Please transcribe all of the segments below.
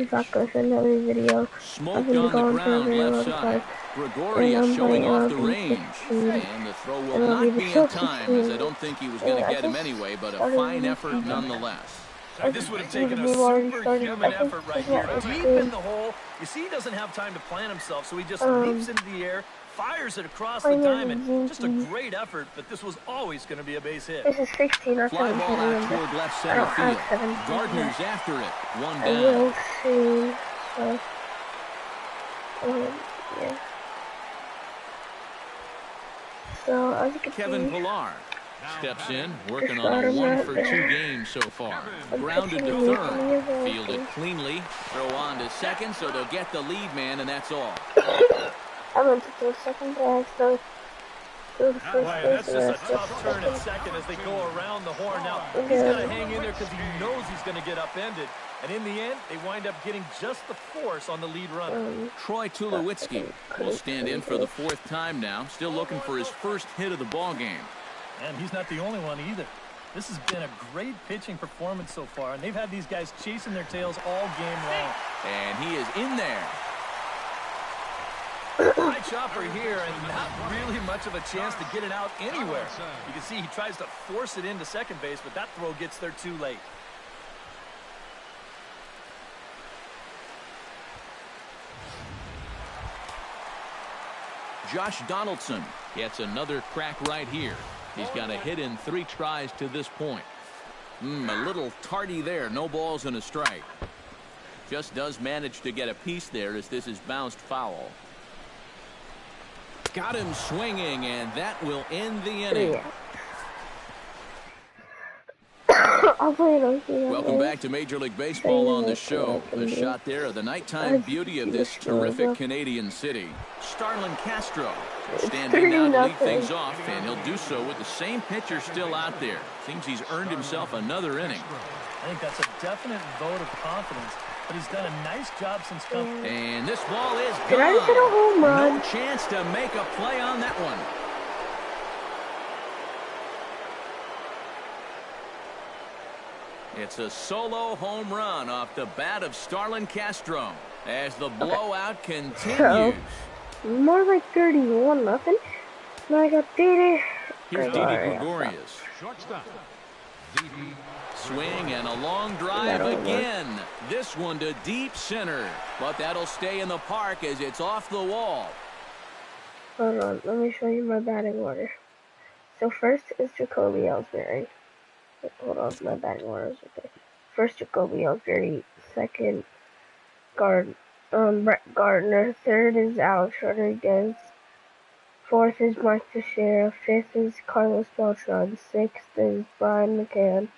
back with another video. I've been going for a very long time, and I'm playing MLB 16, And the throw will MLB not the be Show in time, as I 16, don't think he was going and to I get him just anyway, but a started fine the effort season. nonetheless. This would have The taken a game already started. superhuman I think effort this right is my here. eighth Deep game. in the hole. You see, he doesn't have time to plan himself, so he just leaps into the air, fires it across the diamond. Just a great effort, but this was always going to be a base hit. This is 16 or Fly 17, ball out remember. toward left I center don't field. have 17 Gardner's yet. after it. One I down. will soon, so, yeah. So, as you can Kevin see, Pillar steps in, working on a 1-for-2 game so far. Grounded to third, fielded cleanly, throw on to second, so they'll get the lead man, and that's all. I went to throw second base, so the first That's base, just a tough turn at second as they go around the horn. Now, he's got to hang in there because he knows he's going to get upended. And in the end, they wind up getting just the force on the lead runner. Troy Tulowitzki will stand in for the fourth time now, still looking for his first hit of the ball game. And he's not the only one either. This has been a great pitching performance so far, and they've had these guys chasing their tails all game long. And he is in there. High chopper here, and not really much of a chance to get it out anywhere. You can see he tries to force it into second base, but that throw gets there too late. Josh Donaldson gets another crack right here. He's got a hit in 3 tries to this point. A little tardy there. No balls and a strike. Just does manage to get a piece there as this is bounced foul. Got him swinging, and that will end the inning. yeah. I'll play it on Welcome back to Major League Baseball on the show. A shot there of the nighttime beauty of this terrific Canadian city. Starlin Castro standing now to lead things off, and he'll do so with the same pitcher still out there. Seems he's earned himself another inning. I think that's a definite vote of confidence, but he's done a nice job since coming. And this ball is Did I just hit a home run? No chance to make a play on that one. It's a solo home run off the bat of Starlin Castro as the blowout continues. So, more like 31-0. Now I got Didi. Here's Didi Gregorius. Swing and a long drive again. This one to deep center, but that'll stay in the park as it's off the wall. Hold on, let me show you my batting order. So first is Jacoby Ellsbury. Hold on, my batting order is right there. First, Jacoby Ellsbury. Second, Brett Gardner. Third is Alex Rodriguez. Fourth is Mike Teixeira. Fifth is Carlos Beltran. Sixth is Brian McCann.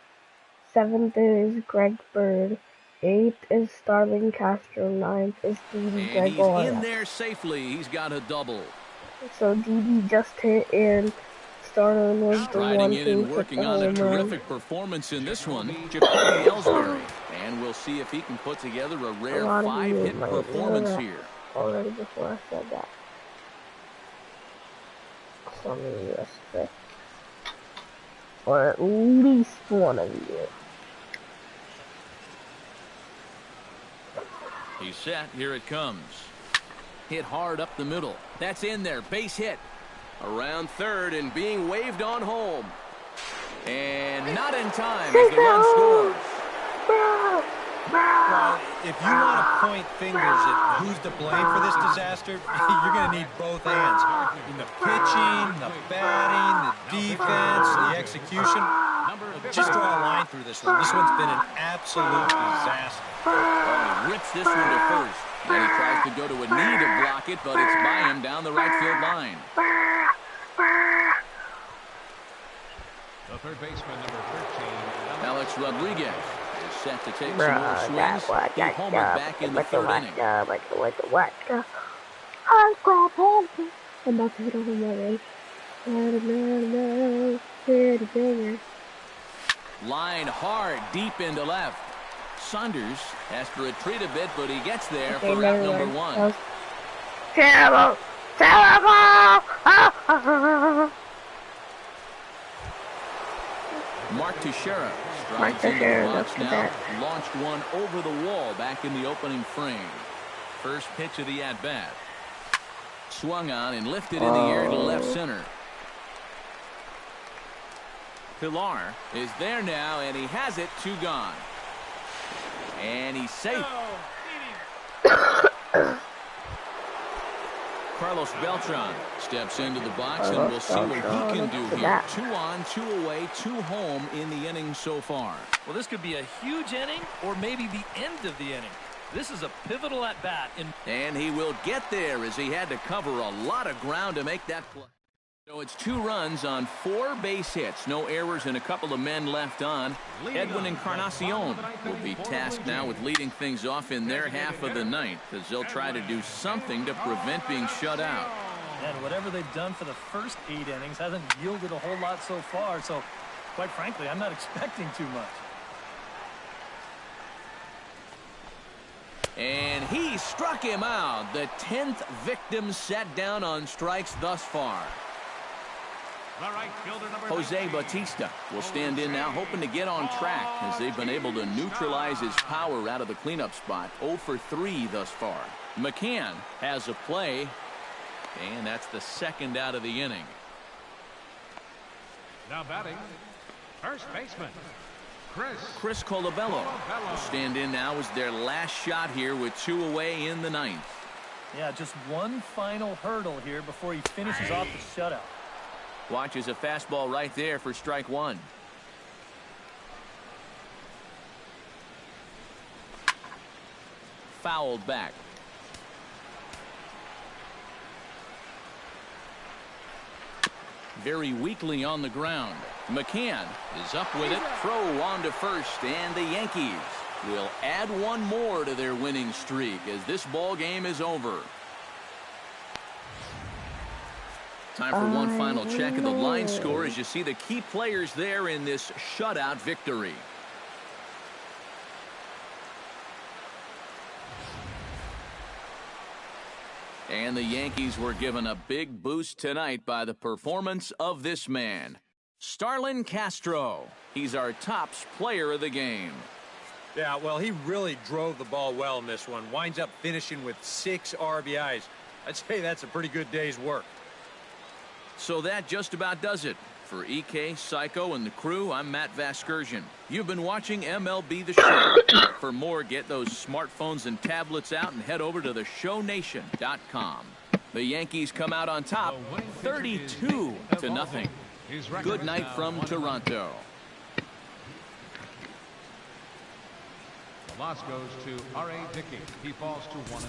Seventh is Greg Bird. Eighth is Starlin Castro. Ninth is Didi Gregorius. He's in there safely. He's got a double. So Didi just hit in. Starlin was the one in and working on a terrific performance in this one, Jacoby Ellsbury. And we'll see if he can put together a rare 5-hit performance here. Already before I said that. Some of you expect. Or at least one of you. He's set. Here it comes. Hit hard up the middle. That's in there. Base hit. Around third and being waved on home. And not in time as the run scores. Well, if you want to point fingers at who's to blame for this disaster, you're going to need both hands. In the pitching, the batting, the defense, the execution. Just draw a line through this one. This one's been an absolute disaster. Oh, he rips this one to first. And he tries to go to a knee to block it, but it's by him down the right field line. The third baseman, number 13. Alex Rodriguez is set to take some more swings. He homered back in the third inning. I'll grab him. I'm about to hit a home run. Line hard, deep into left. Saunders has to retreat a bit, but he gets there for route number 1. Terrible! Mark Teixeira Strides into the box now. Launched one over the wall back in the opening frame. First pitch of the at-bat. Swung on and lifted in the air to left center. Pilar is there now, and he has it. 2 gone. And he's safe. Carlos Beltran steps into the box, and we'll see what he can do here. 2 on, 2 away, 2 home in the inning so far. Well, this could be a huge inning or maybe the end of the inning. This is a pivotal at-bat. And he will get there as he had to cover a lot of ground to make that play. So it's 2 runs on 4 base hits. No errors and a couple of men left on. Edwin Encarnacion will be tasked now with leading things off in their half of the ninth, as they'll try to do something to prevent being shut out. And whatever they've done for the first 8 innings hasn't yielded a whole lot so far. So, quite frankly, I'm not expecting too much. And he struck him out. The 10th victim set down on strikes thus far. Jose Bautista will stand in now, hoping to get on track as they've been able to neutralize his power out of the cleanup spot. 0 for 3 thus far. McCann has a play, and that's the 2nd out of the inning. Now batting, first baseman, Chris Colabello will stand in now as their last shot here with 2 away in the 9th. Yeah, just one final hurdle here before he finishes off the shutout. Watches a fastball right there for strike 1. Fouled back. Very weakly on the ground. McCann is up with it. Throw on to first, and the Yankees will add 1 more to their winning streak as this ball game is over. Time for one final check of the line score as you see the key players there in this shutout victory. And the Yankees were given a big boost tonight by the performance of this man, Starlin Castro. He's our tops player of the game. Yeah, well, he really drove the ball well in this one. Winds up finishing with 6 RBIs. I'd say that's a pretty good day's work. So that just about does it. For EK, Psycho, and the crew, I'm Matt Vasgersian. You've been watching MLB The Show. For more, get those smartphones and tablets out and head over to theshownation.com. The Yankees come out on top, 32-0. Good night from Toronto. The loss goes to R.A. Dickey. He falls to 1-1.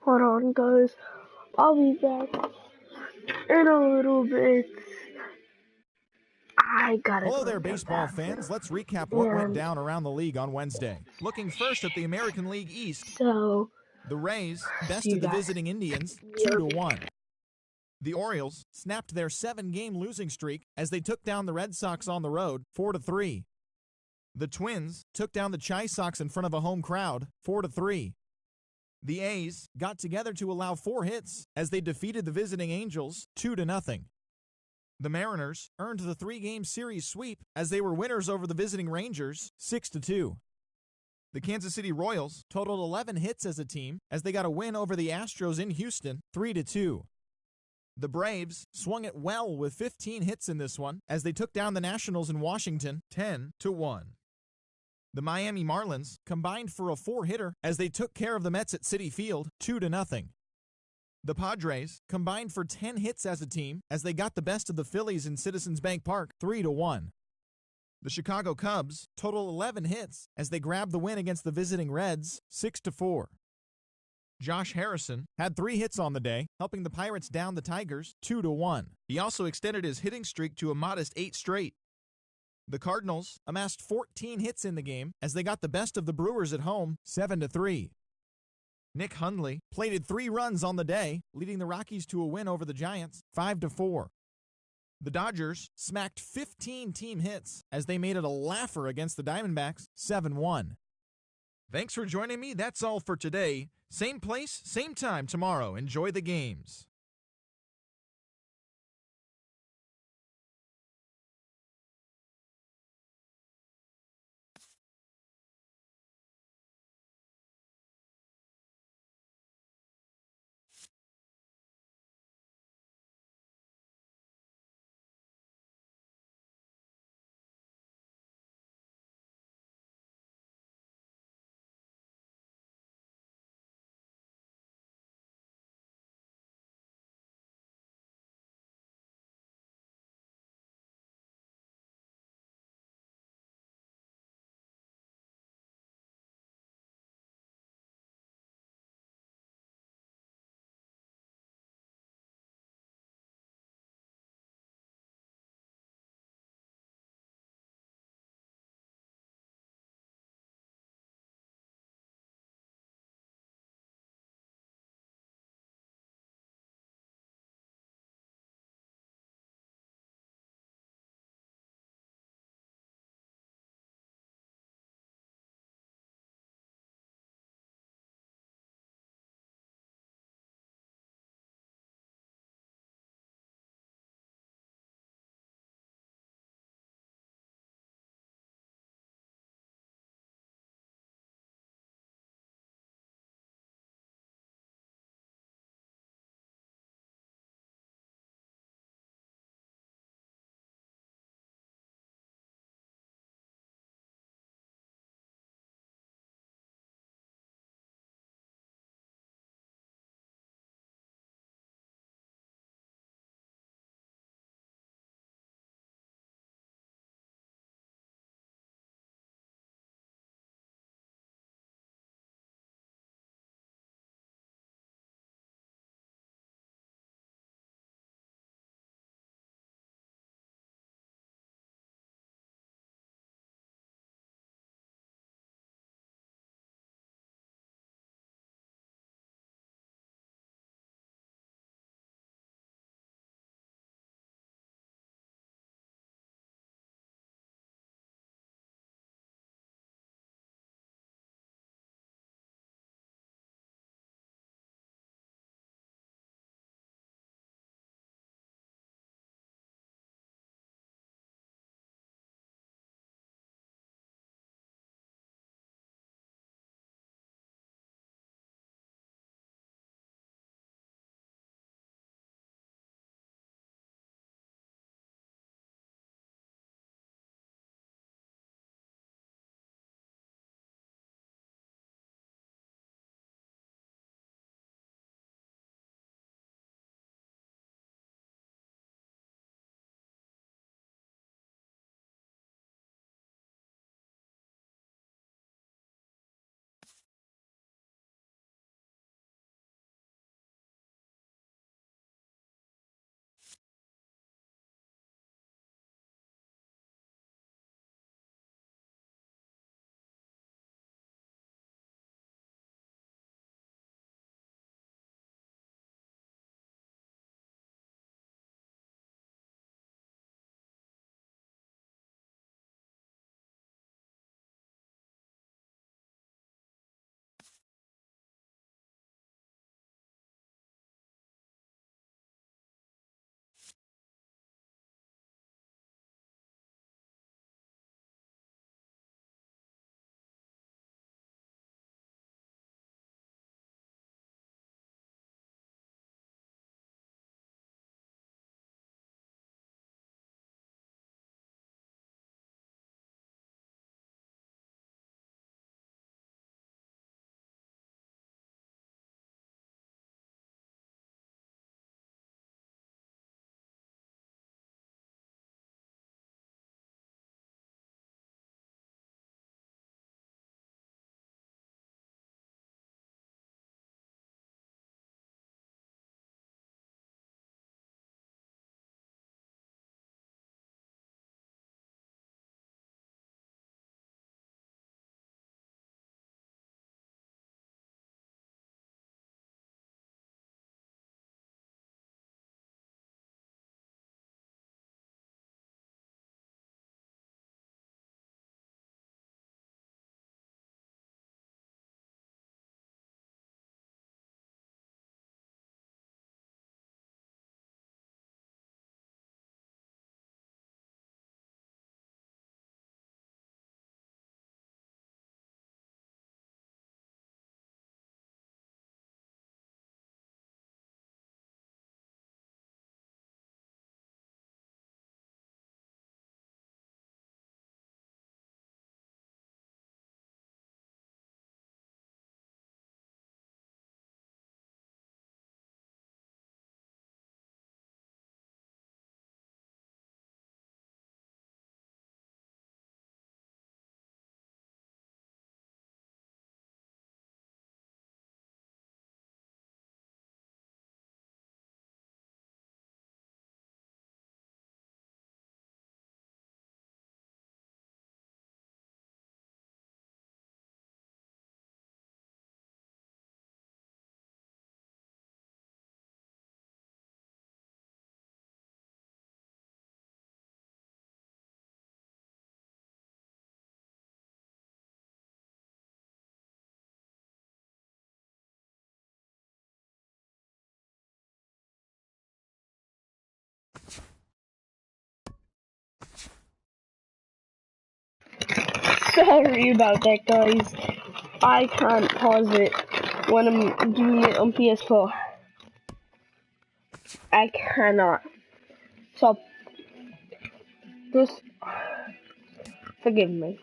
Hold on, guys. I'll be back in a little bit. Hello there, baseball fans. Let's recap what went down around the league on Wednesday. Looking first at the American League East, So, the Rays bested the visiting Indians 2-1. The Orioles snapped their 7-game losing streak as they took down the Red Sox on the road 4-3. The Twins took down the Chi Sox in front of a home crowd 4-3. The A's got together to allow 4 hits as they defeated the visiting Angels 2-0. The Mariners earned the 3-game series sweep as they were winners over the visiting Rangers 6-2. The Kansas City Royals totaled 11 hits as a team as they got a win over the Astros in Houston 3-2. The Braves swung it well with 15 hits in this one as they took down the Nationals in Washington 10-1. The Miami Marlins combined for a 4-hitter as they took care of the Mets at Citi Field 2-0. The Padres combined for 10 hits as a team as they got the best of the Phillies in Citizens Bank Park 3-1. The Chicago Cubs total 11 hits as they grabbed the win against the visiting Reds 6-4. Josh Harrison had 3 hits on the day, helping the Pirates down the Tigers 2-1. He also extended his hitting streak to a modest 8 straight. The Cardinals amassed 14 hits in the game as they got the best of the Brewers at home 7-3. Nick Hundley plated 3 runs on the day, leading the Rockies to a win over the Giants 5-4. The Dodgers smacked 15 team hits as they made it a laugher against the Diamondbacks 7-1. Thanks for joining me. That's all for today. Same place, same time tomorrow. Enjoy the games. Sorry about that, guys. I can't pause it when I'm doing it on PS4. I cannot. So, just forgive me.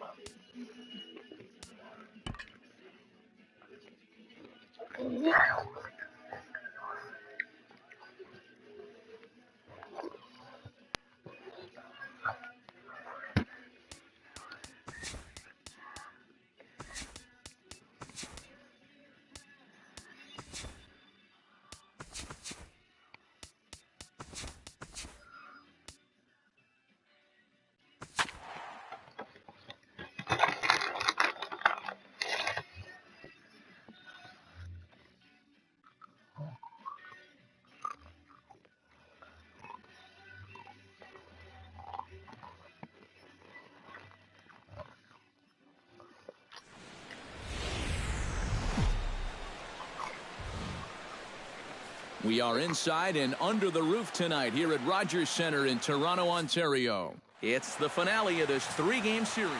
We are inside and under the roof tonight here at Rogers Center in Toronto, Ontario. It's the finale of this 3-game series.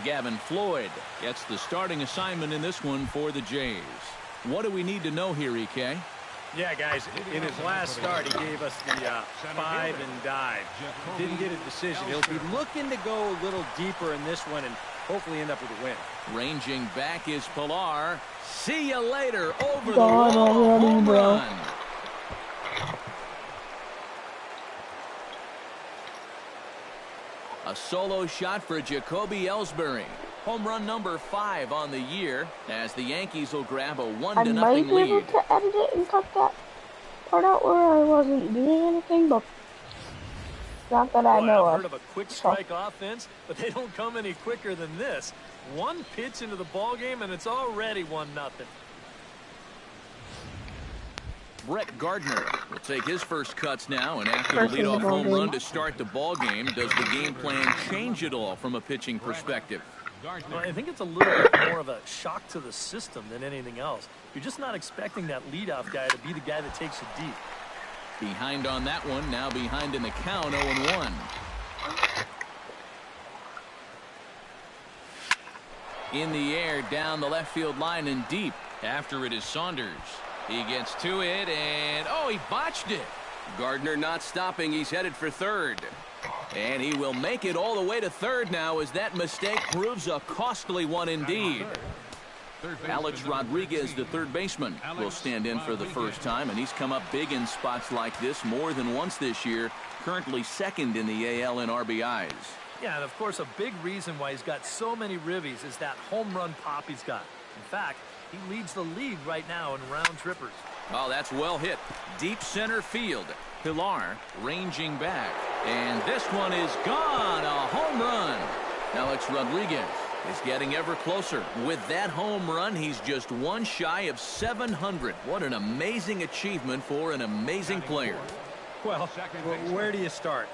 Gavin Floyd gets the starting assignment in this one for the Jays. What do we need to know here, EK? Yeah, guys, in his last start, he gave us the 5 and dive. Didn't get a decision. He'll be looking to go a little deeper in this one and hopefully end up with a win. Ranging back is Pilar. See you later. Over the wall. Home run. A solo shot for Jacoby Ellsbury. Home run number 5 on the year as the Yankees will grab a 1-0 lead. I might be able to edit it and cut that part out where I wasn't doing anything, but not that I know I've of. heard of a quick strike offense, but they don't come any quicker than this. One pitch into the ball game and it's already 1-0. Brett Gardner will take his first cuts now, and after the leadoff home run to start the ball game, does the game plan change at all from a pitching perspective? Well, I think it's a little bit more of a shock to the system than anything else. You're just not expecting that leadoff guy to be the guy that takes you deep. Behind on that one, now behind in the count, 0-1. In the air, down the left field line and deep. After it is Saunders. He gets to it, and he botched it. Gardner not stopping. He's headed for third. And he will make it all the way to third now as that mistake proves a costly one indeed. Alex Rodriguez, the third baseman, will stand in for the first time, and he's come up big in spots like this more than once this year, currently second in the AL in RBIs. Yeah, and of course, a big reason why he's got so many ribbies is that home run pop he's got. In fact, he leads the league right now in round trippers. Oh, that's well hit. Deep center field. Pilar ranging back. And this one is gone. A home run. Alex Rodriguez is getting ever closer. With that home run, he's just one shy of 700. What an amazing achievement for an amazing player. Well, where do you start?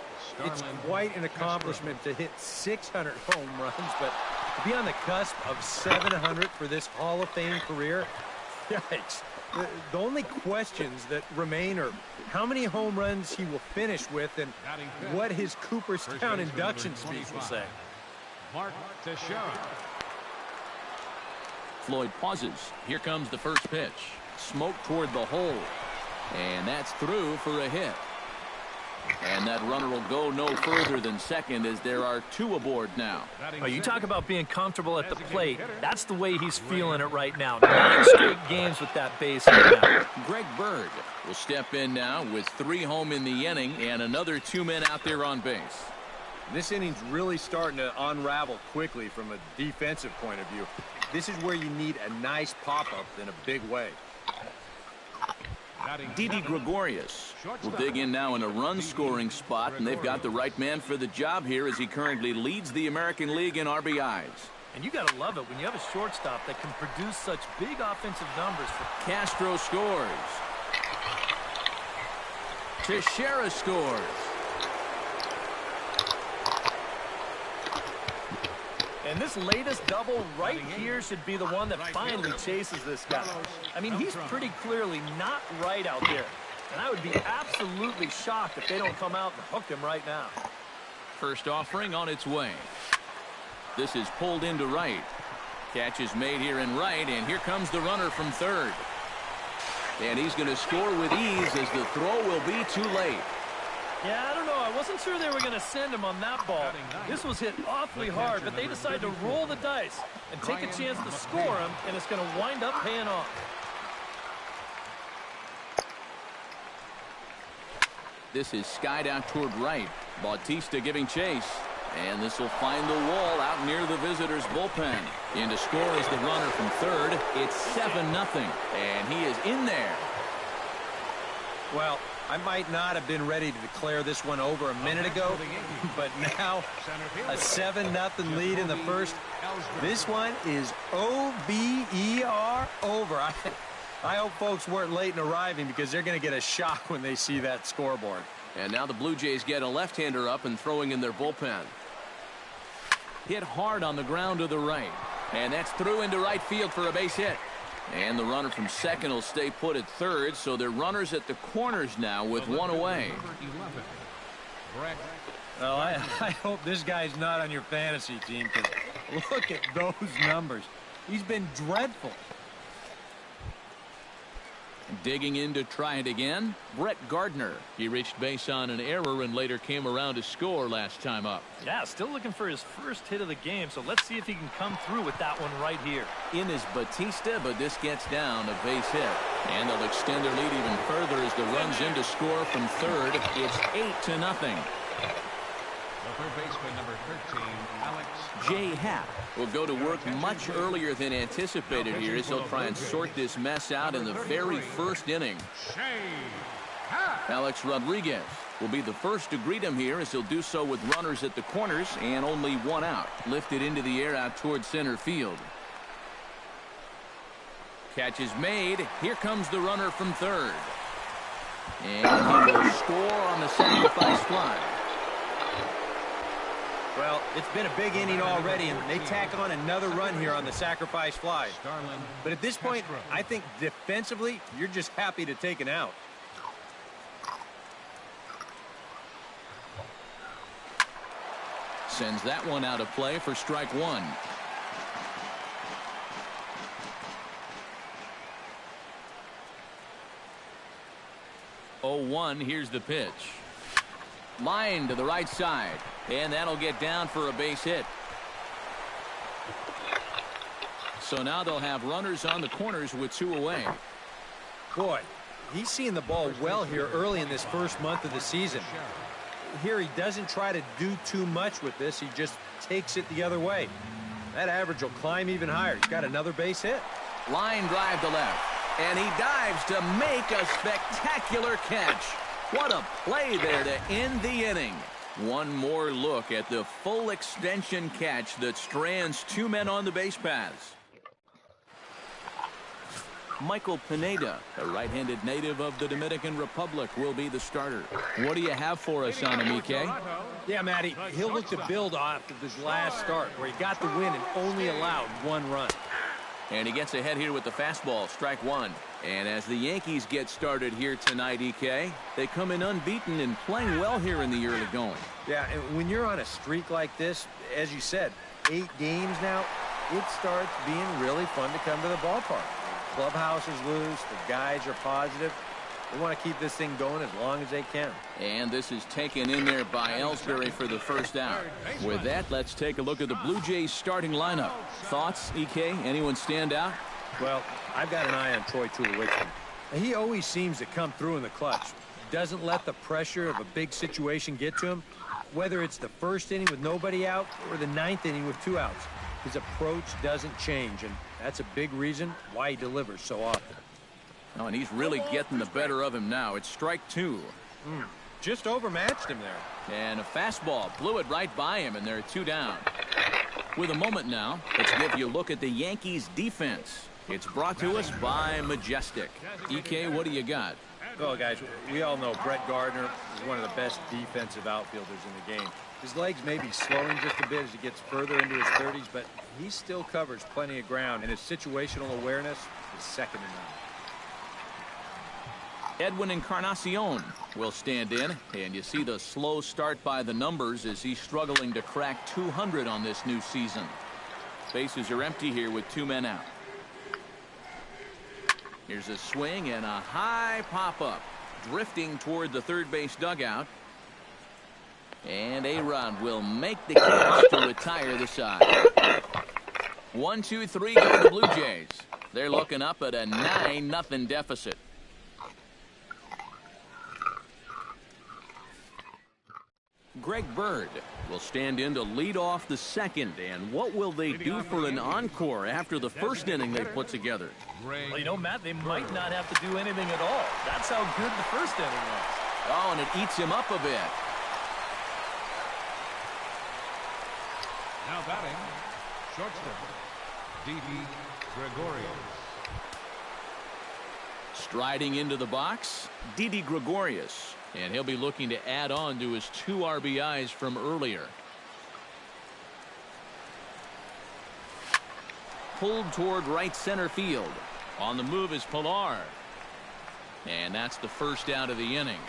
It's quite an accomplishment to hit 600 home runs, but to be on the cusp of 700 for this Hall of Fame career, yikes. The only questions that remain are how many home runs he will finish with and what his Cooperstown induction speech will say. Mark Teixeira. Floyd pauses. Here comes the first pitch. Smoke toward the hole. And that's through for a hit. And that runner will go no further than second as there are 2 aboard now. Oh, you talk about being comfortable at the plate. That's the way he's feeling it right now. 9 straight games with that base hit now. Greg Bird will step in now with 3 home in the inning and another 2 men out there on base. This inning's really starting to unravel quickly from a defensive point of view. This is where you need a nice pop-up in a big way. Didi Gregorius will dig in now in a run-scoring spot, and they've got the right man for the job here as he currently leads the American League in RBIs. And you got to love it when you have a shortstop that can produce such big offensive numbers. Castro scores. Teixeira scores. And this latest double right here should be the one that finally chases this guy. I mean, he's pretty clearly not right out there. And I would be absolutely shocked if they don't come out and hook him right now. First offering on its way. This is pulled into right. Catch is made here in right, and here comes the runner from third. And he's going to score with ease as the throw will be too late. Yeah, I don't know. I wasn't sure they were going to send him on that ball. This was hit awfully hard, but they decided to roll the dice and take a chance to score him, and it's going to wind up paying off. This is skied out toward right. Bautista giving chase. And this will find the wall out near the visitors' bullpen. In to score is the runner from third. It's 7-0. And he is in there. Well, I might not have been ready to declare this one over a minute ago, but now a 7-0 lead in the first. This one is O-V-E-R, over. I hope folks weren't late in arriving because they're going to get a shock when they see that scoreboard. And now the Blue Jays get a left-hander up and throwing in their bullpen. Hit hard on the ground to the right. And that's through into right field for a base hit. And the runner from second will stay put at third, so they're runners at the corners now with one away. Well, I hope this guy's not on your fantasy team, because look at those numbers. He's been dreadful. Digging in to try it again, Brett Gardner. He reached base on an error and later came around to score last time up. Yeah, still looking for his first hit of the game, so let's see if he can come through with that one right here. In is Bautista, but this gets down a base hit. And they'll extend their lead even further as the runs in to score from third. It's 8-0. The third baseman, number 13, Alex Jay Happ will go to work much earlier than anticipated here as he'll try and sort this mess out in the very first inning. Alex Rodriguez will be the first to greet him here as he'll do so with runners at the corners and only one out. Lifted into the air out towards center field. Catch is made. Here comes the runner from third. And he will score on the sacrifice fly. Well, it's been a big inning already, and they tack on another run here on the sacrifice fly. But at this point, I think defensively, you're just happy to take an out. Sends that one out of play for strike one. Oh, 1, here's the pitch. Line to the right side. And that'll get down for a base hit. So now they'll have runners on the corners with two away. Boy, he's seeing the ball well here early in this first month of the season. Here he doesn't try to do too much with this. He just takes it the other way. That average will climb even higher. He's got another base hit. Line drive to left. And he dives to make a spectacular catch. What a play there to end the inning. One more look at the full extension catch that strands two men on the base paths. Michael Pineda, a right-handed native of the Dominican Republic, will be the starter. What do you have for us on him, EK? Yeah, Matty, he'll look to build off of his last start where he got the win and only allowed one run. And he gets ahead here with the fastball, strike one. And as the Yankees get started here tonight, EK, they come in unbeaten and playing well here in the early going. Yeah, and when you're on a streak like this, as you said, 8 games now, it starts being really fun to come to the ballpark. Clubhouse is loose, the guys are positive. They want to keep this thing going as long as they can. And this is taken in there by Ellsbury for the first out. With that, let's take a look at the Blue Jays starting lineup. Thoughts, EK? Anyone stand out? Well, I've got an eye on Troy Tulowitzki. He always seems to come through in the clutch. Doesn't let the pressure of a big situation get to him. Whether it's the first inning with nobody out or the 9th inning with 2 outs, his approach doesn't change, and that's a big reason why he delivers so often. Oh, and he's really getting the better of him now. It's strike 2. Just overmatched him there. And a fastball blew it right by him, and they're 2 down. With a moment now, let's give you a look at the Yankees defense. It's brought to us by Majestic. EK, what do you got? Well, guys, we all know Brett Gardner is one of the best defensive outfielders in the game. His legs may be slowing just a bit as he gets further into his 30s, but he still covers plenty of ground, and his situational awareness is second to none. Edwin Encarnacion will stand in, and you see the slow start by the numbers as he's struggling to crack 200 on this new season. Bases are empty here with 2 men out. Here's a swing and a high pop-up, drifting toward the third base dugout. And A-Rod will make the catch to retire the side. 1-2-3 go the Blue Jays. They're looking up at a 9-0 deficit. Greg Bird will stand in to lead off the second. And what will they do for an encore after the first inning they put together? Well, you know, Matt, they might not have to do anything at all. That's how good the first inning was. Oh, and it eats him up a bit. Now batting, shortstop, Didi Gregorius. Striding into the box, Didi Gregorius. And he'll be looking to add on to his 2 RBIs from earlier. Pulled toward right center field. On the move is Pilar. And that's the first out of the inning.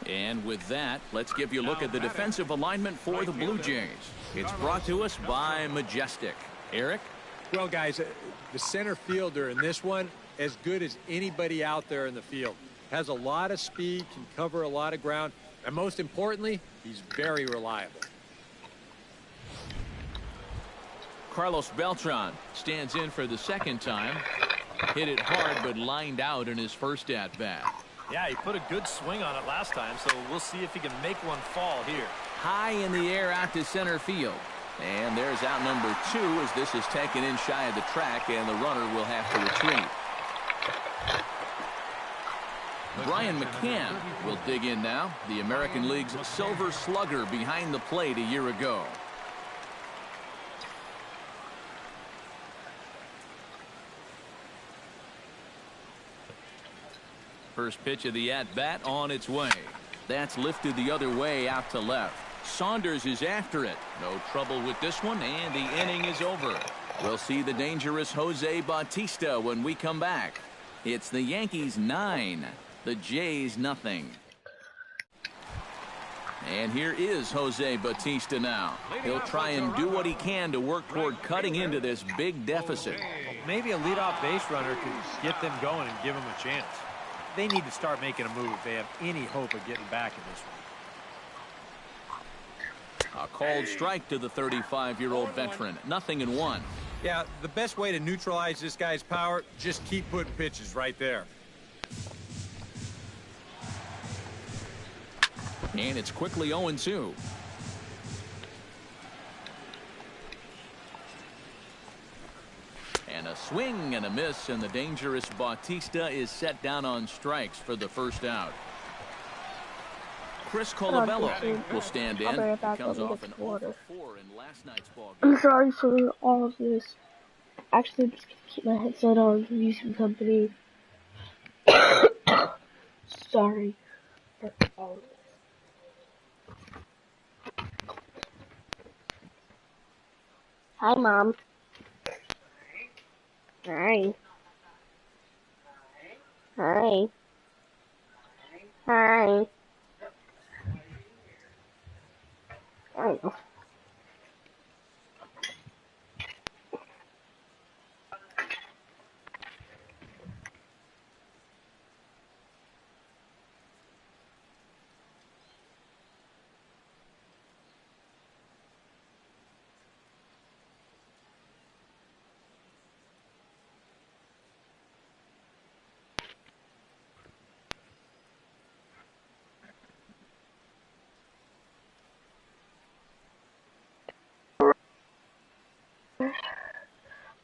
And with that, let's give you a look at the defensive alignment for the Blue Jays. It's brought to us by Majestic. Eric? Well, guys, the center fielder in this one, as good as anybody out there in the field. Has a lot of speed, can cover a lot of ground, and most importantly, he's very reliable. Carlos Beltran stands in for the second time. Hit it hard, but lined out in his first at-bat. Yeah, he put a good swing on it last time, so we'll see if he can make one fall here. High in the air out to center field. And there's out number 2 as this is taken in shy of the track, and the runner will have to retreat. Brian McCann will dig in now, the American League's Silver Slugger behind the plate a year ago. First pitch of the at-bat on its way. That's lifted the other way out to left. Saunders is after it. No trouble with this one, and the inning is over. We'll see the dangerous Jose Bautista when we come back. It's the Yankees 9, the Jays nothing. And here is Jose Bautista now. He'll try and do what he can to work toward cutting into this big deficit. Maybe a leadoff base runner could get them going and give them a chance. They need to start making a move if they have any hope of getting back in this one. A called strike to the 35-year-old veteran. 0-1. Yeah, the best way to neutralize this guy's power, just keep putting pitches right there. And it's quickly 0-2. And a swing and a miss, and the dangerous Bautista is set down on strikes for the first out. Chris Colabello will stand in. He comes off an 0-4 in last night's ball game. I'm sorry for all of this. Actually, I'm just gonna keep my headset on from using company. Sorry for all of this. Hi, Mom. Hi. Hi. Hi. I don't know.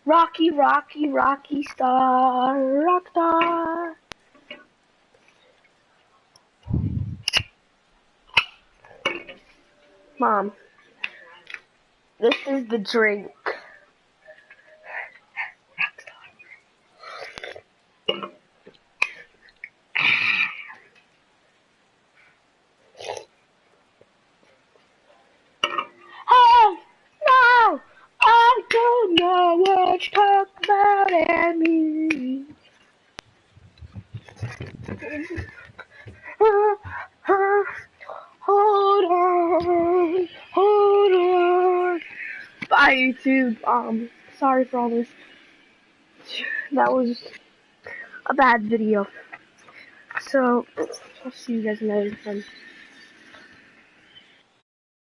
Rocky, Rocky, Rocky Star, Rock Star. Mom, this is the drink. Hey, no, I don't know what you talk about at me. Hold on. Bye, YouTube. Sorry for all this. That was a bad video. So, I'll see you guys next time.